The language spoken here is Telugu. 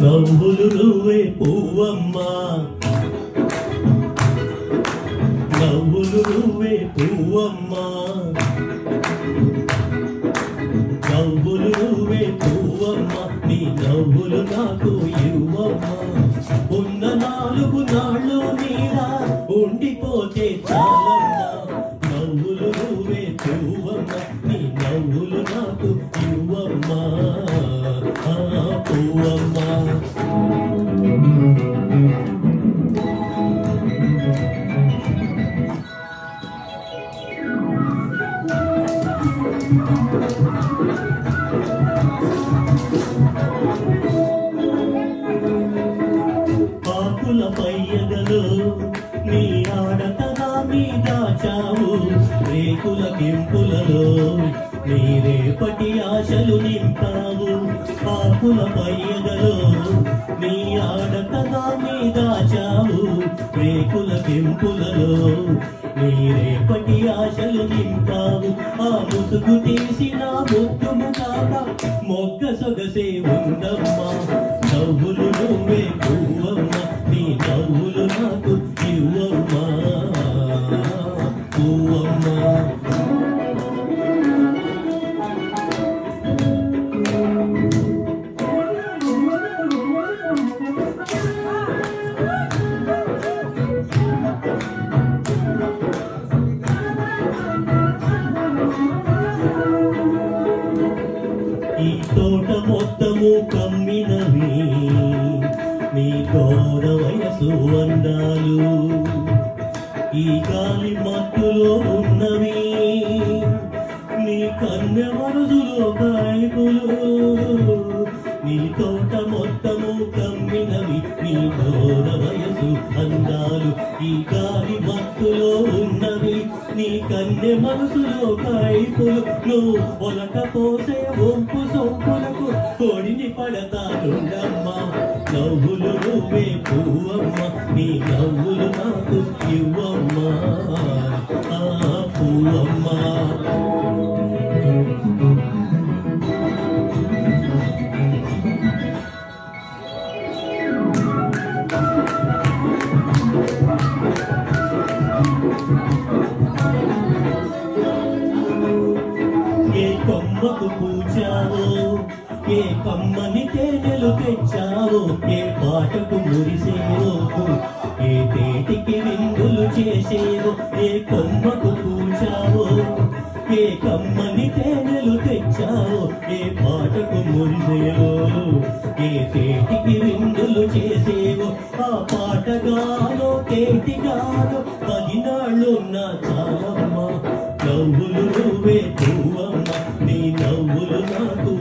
నవ్వులు నువ్వే పువ్వమ్మా నవ్వులు నువ్వే పువ్వమ్మా నవ్వులు నువ్వే పువ్వమ్మా నీ నవ్వులు నాకు ఇవ్వమ్మా ఉన్న 4 నాళ్ళు నీలా ఉండిపోతే చాలమ్మా నవ్వులు నువ్వే పువ్వమ్మా నీ నవ్వులు నాకు ఇవ్వమ్మా పువ్వమ్మా పాకుల పయ్యగలు నీ ఆడతనా మీద చావు రేకుల కింపులలో నీ రేపటి ఆశలు నింపావు పాకుల పయ్యగలు నీ ఆడతనా మీద చావు రేకుల కింపులలో నీ రేపటి ఆశలు నింపావు ఆ ముసుగు తీసిన ముద్దుము కాక మొగ్గ సొగసే ఉందమ్మా నవ్వులు నువ్వే పువ్వమ్మా నీ నవ్వులు నాకు ఇవ్వమ్మా పువ్వమ్మా ఈ తోట మొత్తము కమ్మినవి నీ తోడ వయసు అందాలు ఈ గాలి మత్తులో ఉన్నవి నీ కన్నె మనసులో కాయకులు నీ తోట మొత్తము కమ్మినవి నీ తోడ వయసు అందాలు ఈ గాలి మత్తులో ఉన్నవి నీ కన్నె మనసులో కాయకులు నువ్వు ఒలకపోసే ఒంపు సొంపులకు కొడిని పడతానుండమ్మా నవ్వులు నువ్వే పువ్వమ్మా నీ నవ్వులు నాకు ఇవ్వమ్మా పువ్వమ్మా ఏ కొమ్మకు పూచావో ఏ కమ్మని తేనెలు తెచ్చావో ఏ పాటకు మురిసేవో ఏ తేటికి విందులు చేసేవో ఏ కొమ్మకు పూచావో ఏ కమ్మని తేనెలు తెచ్చావో ఏ పాటకు మురిసేవో ఏ తేటికి విందులు చేసేవో ఆ పాటగానో తేటిగానో 10 నాళ్ళున్న చాలమ్మా నవ్వులు నువ్వే పువ్వమ్మా నీ నవ్వులు నాకు